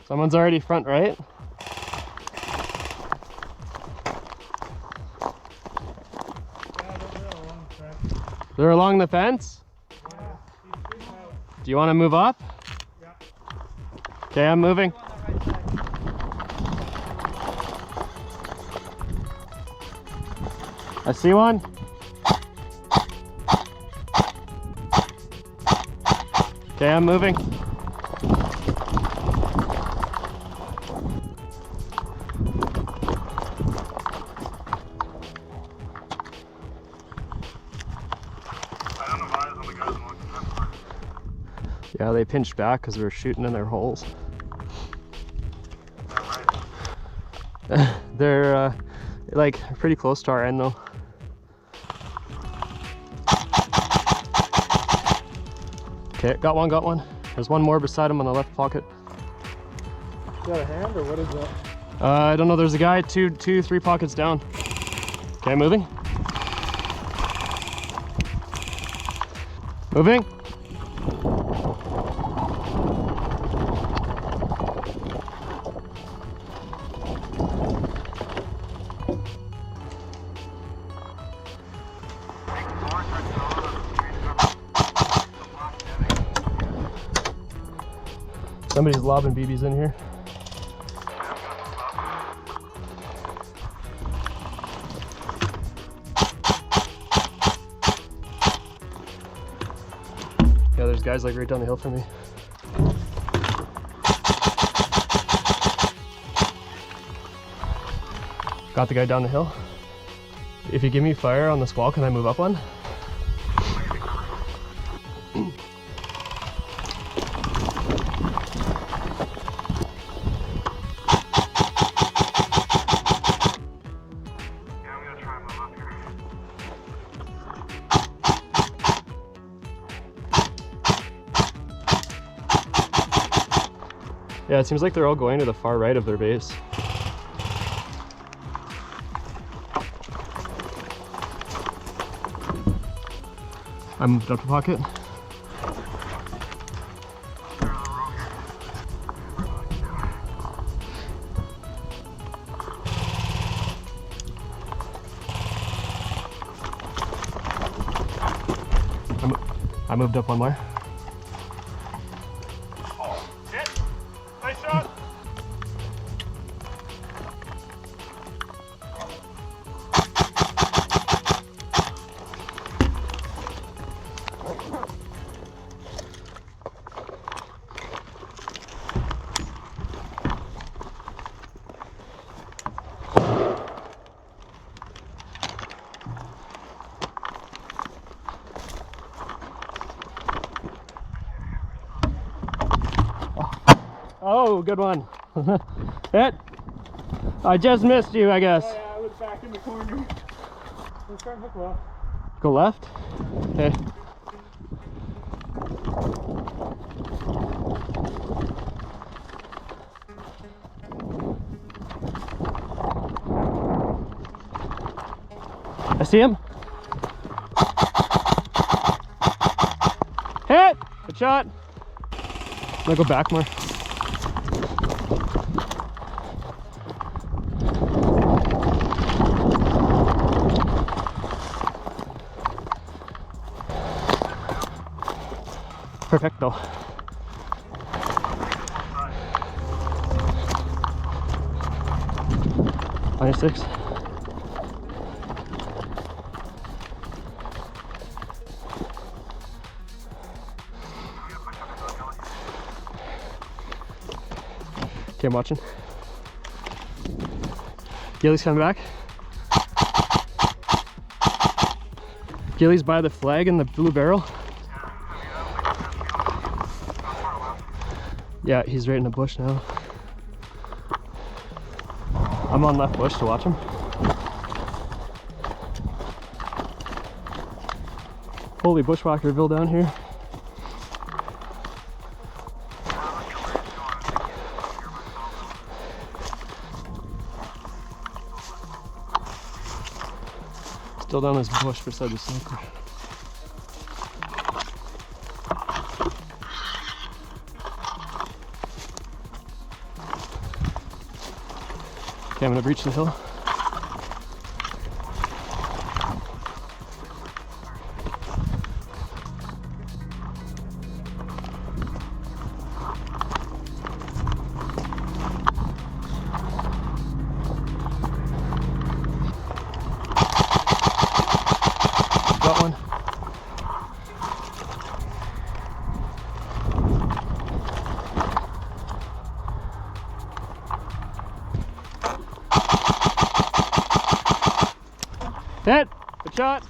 Someone's already front right. They're along the fence? Yeah. Do you want to move up? Yeah. Okay, I'm moving. I see one. Okay, I'm moving. Yeah, they pinched back because we were shooting in their holes. They're like pretty close to our end though. Okay, got one. There's one more beside him on the left pocket. Is that a hand or what is that? I don't know, there's a guy three pockets down. Okay, moving. Moving. Somebody's lobbing BBs in here. Yeah, there's guys like right down the hill from me. Got the guy down the hill. If you give me fire on the squall, can I move up one? Yeah, it seems like they're all going to the far right of their base. I moved up a pocket. I moved up one more. Nice shot. Oh, good one. Hit. I just missed you, I guess. Oh, yeah, I was back in the corner. Let's try and hook left. Go left? Okay. I see him. Hit! Good shot. I'm gonna go back more. Perfecto. On your six. Okay, I'm watching. Gilly's coming back. Gilly's by the flag in the blue barrel. Yeah, he's right in the bush now. I'm on left bush to watch him. Holy bushwhackerville down here. Still down this bush beside the sniper. Okay, I'm gonna breach the hill. Got one. Hit! Good shot!